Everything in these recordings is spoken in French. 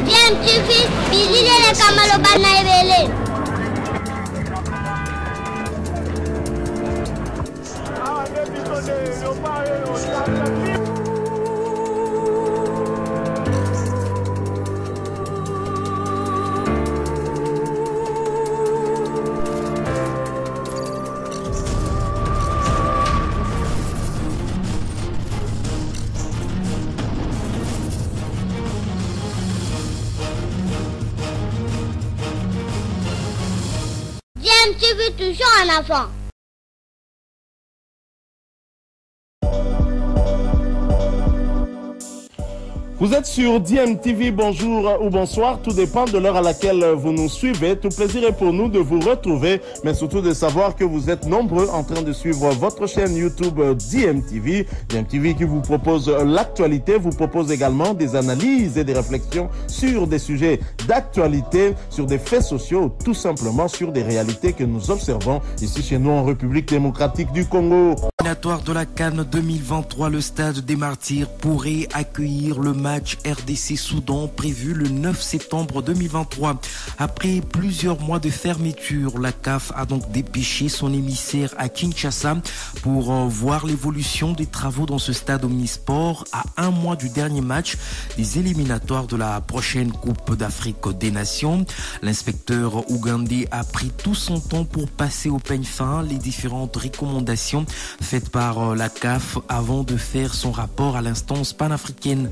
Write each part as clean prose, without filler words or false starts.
DMTV, bilile kamalo bana ebele. DMTV toujours en avant. Vous êtes sur DMTV, bonjour ou bonsoir, tout dépend de l'heure à laquelle vous nous suivez. Tout plaisir est pour nous de vous retrouver, mais surtout de savoir que vous êtes nombreux en train de suivre votre chaîne YouTube DMTV. DMTV qui vous propose l'actualité, vous propose également des analyses et des réflexions sur des sujets d'actualité, sur des faits sociaux, tout simplement sur des réalités que nous observons ici chez nous en République démocratique du Congo. De la CAN 2023, le stade des Martyrs pourrait accueillir le match RDC-Soudan prévu le 9 septembre 2023. Après plusieurs mois de fermeture, la CAF a donc dépêché son émissaire à Kinshasa pour voir l'évolution des travaux dans ce stade omnisport à un mois du dernier match des éliminatoires de la prochaine Coupe d'Afrique des Nations. L'inspecteur ougandais a pris tout son temps pour passer au peigne fin les différentes recommandations faites par la CAF avant de faire son rapport à l'instance panafricaine.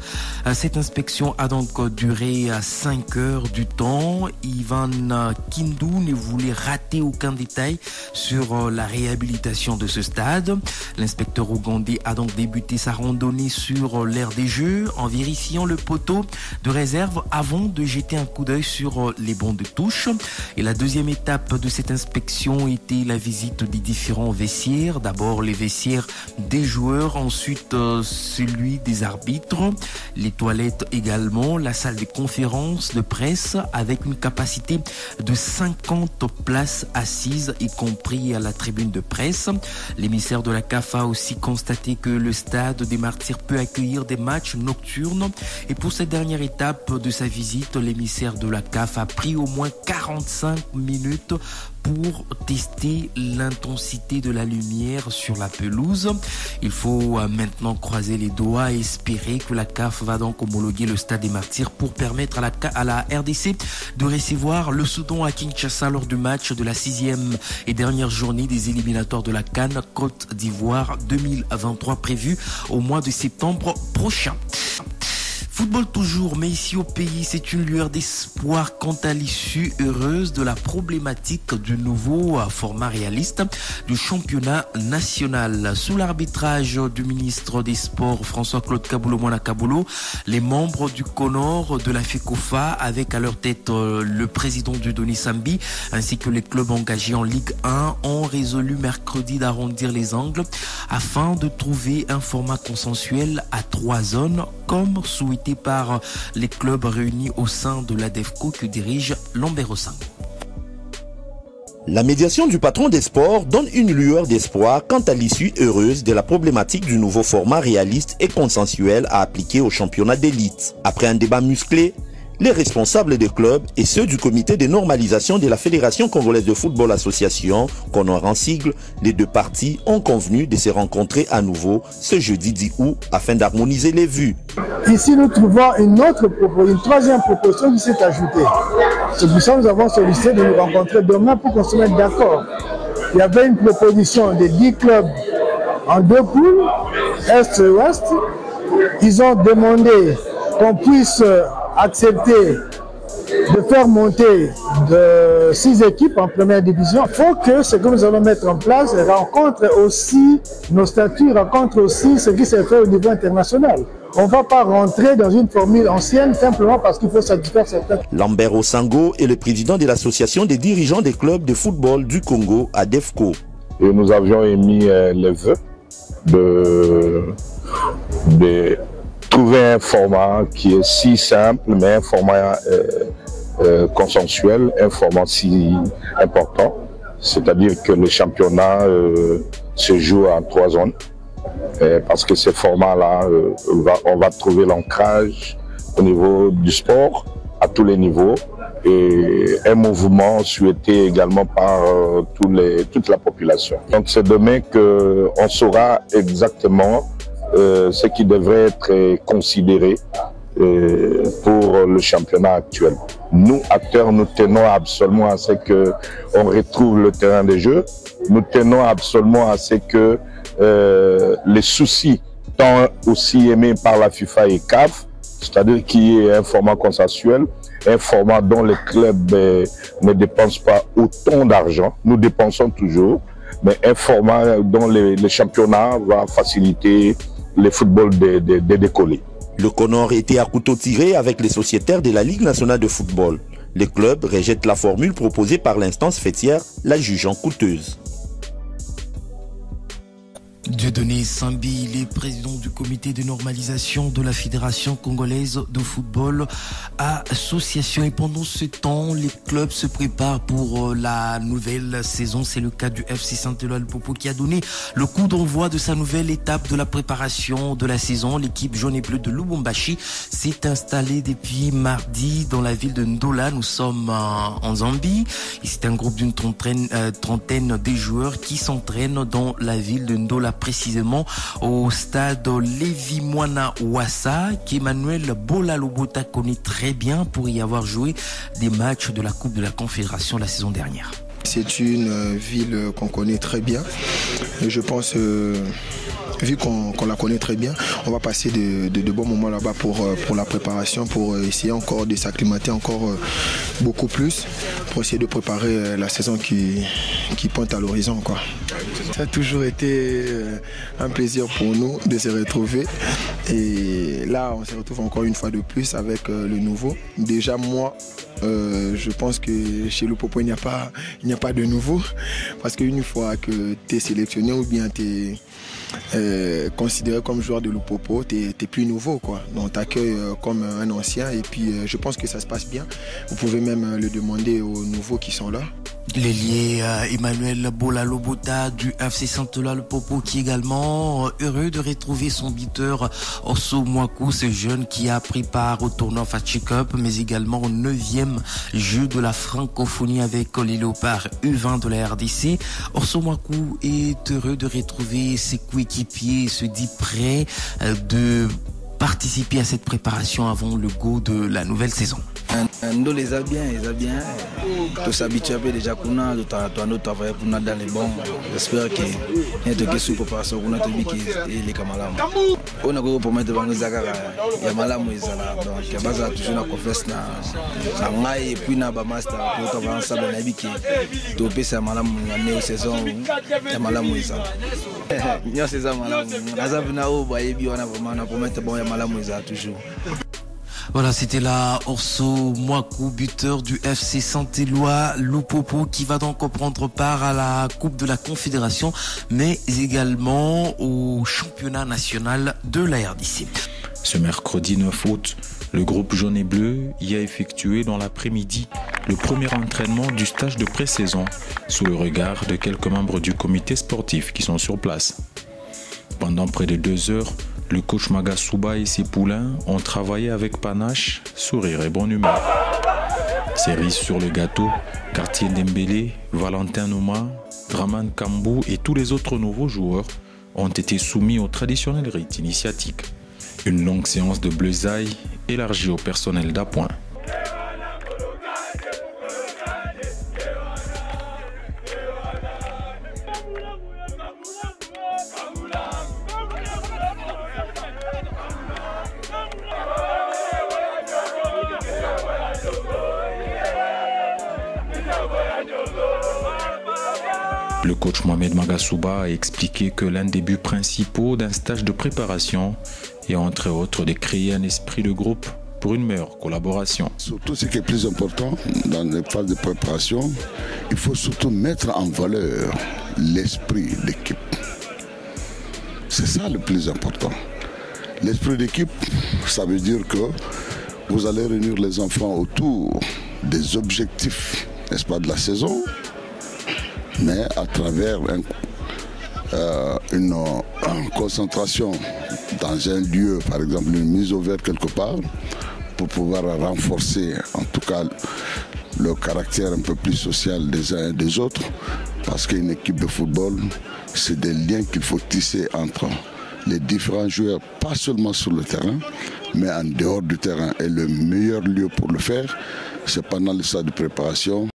Cette inspection a donc duré 5 heures du temps. Ivan Kindou ne voulait rater aucun détail sur la réhabilitation de ce stade. L'inspecteur ougandais a donc débuté sa randonnée sur l'aire des Jeux en vérifiant le poteau de réserve avant de jeter un coup d'œil sur les bancs de touche. Et la deuxième étape de cette inspection était la visite des différents vestiaires. D'abord les vestiaires des joueurs, ensuite celui des arbitres, les toilettes également, la salle de conférence de presse avec une capacité de 50 places assises, y compris à la tribune de presse. L'émissaire de la CAF a aussi constaté que le stade des Martyrs peut accueillir des matchs nocturnes. Et pour cette dernière étape de sa visite, l'émissaire de la CAF a pris au moins 45 minutes pour tester l'intensité de la lumière sur la pelouse. Il faut maintenant croiser les doigts et espérer que la CAF va donc homologuer le stade des Martyrs pour permettre à la RDC de recevoir le Soudan à Kinshasa lors du match de la 6e et dernière journée des éliminatoires de la CAN Côte d'Ivoire 2023 prévu au mois de septembre prochain. Football toujours, mais ici au pays, c'est une lueur d'espoir quant à l'issue heureuse de la problématique du nouveau format réaliste du championnat national. Sous l'arbitrage du ministre des Sports François-Claude Kaboulou-Mwana Kaboulou, les membres du CONOR de la FECOFA, avec à leur tête le président du Doni Sambi, ainsi que les clubs engagés en Ligue 1, ont résolu mercredi d'arrondir les angles afin de trouver un format consensuel à 3 zones, comme souhaité par les clubs réunis au sein de l'ADEFCO que dirige Lambert Osango. La médiation du patron des sports donne une lueur d'espoir quant à l'issue heureuse de la problématique du nouveau format réaliste et consensuel à appliquer au championnat d'élite. Après un débat musclé, les responsables des clubs et ceux du comité de normalisation de la Fédération congolaise de football association, CONOR en sigle, les deux parties ont convenu de se rencontrer à nouveau ce jeudi 10 août afin d'harmoniser les vues. Ici, nous trouvons une troisième proposition qui s'est ajoutée. C'est pour ça que nous avons sollicité de nous rencontrer demain pour qu'on se mette d'accord. Il y avait une proposition de 10 clubs en 2 poules, Est et Ouest. Ils ont demandé qu'on puisse accepter de faire monter de 6 équipes en première division. Il faut que ce que nous allons mettre en place rencontre aussi nos statuts, rencontre aussi ce qui s'est fait au niveau international. On ne va pas rentrer dans une formule ancienne simplement parce qu'il faut satisfaire certains. Lambert Osango est le président de l'association des dirigeants des clubs de football du Congo, ADEFCO. Et nous avions émis les vœux de trouver un format qui est si simple, mais un format consensuel, un format si important. C'est-à-dire que le championnat se joue en 3 zones. parce que ces formats-là, on va trouver l'ancrage au niveau du sport, à tous les niveaux, et un mouvement souhaité également par toute la population. Donc c'est demain qu'on saura exactement ce qui devrait être considéré pour le championnat actuel. Nous, acteurs, nous tenons absolument à ce qu'on retrouve le terrain de jeu. Nous tenons absolument à ce que les soucis, tant aussi aimés par la FIFA et CAF, c'est-à-dire qu'il y ait un format consensuel, un format dont les clubs ne dépensent pas autant d'argent. Nous dépensons toujours, mais un format dont les championnats va faciliter le football de décoller. Le Conor était à couteau tiré avec les sociétaires de la Ligue nationale de football. Les clubs rejettent la formule proposée par l'instance fêtière, la jugeant coûteuse. Dieudonné Sambi, il est président du comité de normalisation de la Fédération congolaise de football, association. Et pendant ce temps, les clubs se préparent pour la nouvelle saison. C'est le cas du FC Saint-Éloi Lupopo qui a donné le coup d'envoi de sa nouvelle étape de la préparation de la saison. L'équipe jaune et bleue de Lubumbashi s'est installée depuis mardi dans la ville de Ndola. Nous sommes en Zambie. Et c'est un groupe d'une trentaine de joueurs qui s'entraînent dans la ville de Ndola, précisément au stade Lévi Mwana Ouassa, qu'Emmanuel Bola-Lobota connaît très bien pour y avoir joué des matchs de la Coupe de la Confédération la saison dernière. C'est une ville qu'on connaît très bien et je pense, vu qu'on la connaît très bien, on va passer de bons moments là-bas pour la préparation, pour essayer encore de s'acclimater encore beaucoup plus, pour essayer de préparer la saison qui pointe à l'horizon, quoi. Ça a toujours été un plaisir pour nous de se retrouver et là on se retrouve encore une fois de plus avec le nouveau. Déjà moi, je pense que chez Lupopo il n'y a pas de nouveau, parce qu'une fois que tu es sélectionné ou bien tu es considéré comme joueur de Lupopo, tu n'es plus nouveau, quoi. Donc tu accueilles comme un ancien et puis je pense que ça se passe bien. Vous pouvez même le demander aux nouveaux qui sont là. L'ailier Emmanuel Bola-Lobota du FC Saint-Éloi Lupopo qui est également heureux de retrouver son buteur Orso Mwaku, ce jeune qui a pris part au tournoi Fatchi Cup, mais également au 9e jeu de la francophonie avec les Léopards U20 de la RDC. Orso Mwaku est heureux de retrouver ses coéquipiers et se dit prêt de participer à cette préparation avant le go de la nouvelle saison. Nous les a bien, tous s'habituent déjà qu'on a, nous travaillons pour nous dans les bons. J'espère que nous avons une préparation pour nous les camarades. On a pour mettre dans les agarres, il y a malam donc il y a base toujours la confiance na ngai et puis na ba master pour travailler ensemble na biki to pesa malam na néo saison ya malam ça. Nyo saison malam. Azab na o ba yebi on a vraiment pour mettre bon ya malam ça toujours. Voilà, c'était là Orso Mwaku, buteur du FC Saint-Éloi Lupopo, qui va donc prendre part à la Coupe de la Confédération, mais également au championnat national de la RDC. Ce mercredi 9 août, le groupe jaune et bleu y a effectué dans l'après-midi le premier entraînement du stage de pré-saison sous le regard de quelques membres du comité sportif qui sont sur place. Pendant près de 2 heures, le coach Magasuba et ses poulains ont travaillé avec panache, sourire et bonne humeur. Cerise sur le gâteau, Cartier Dembélé, Valentin Nouma, Draman Kambou et tous les autres nouveaux joueurs ont été soumis au traditionnel rite initiatique. Une longue séance de bleusailles élargie au personnel d'appoint. Le coach Mohamed Magasuba a expliqué que l'un des buts principaux d'un stage de préparation est entre autres de créer un esprit de groupe pour une meilleure collaboration. Surtout ce qui est plus important dans les phases de préparation, il faut surtout mettre en valeur l'esprit d'équipe. C'est ça le plus important. L'esprit d'équipe, ça veut dire que vous allez réunir les enfants autour des objectifs, n'est-ce pas, de la saison, mais à travers une concentration dans un lieu, par exemple une mise au vert quelque part, pour pouvoir renforcer en tout cas le caractère un peu plus social des uns et des autres, parce qu'une équipe de football, c'est des liens qu'il faut tisser entre les différents joueurs, pas seulement sur le terrain, mais en dehors du terrain. Et le meilleur lieu pour le faire, c'est pendant le stade de préparation,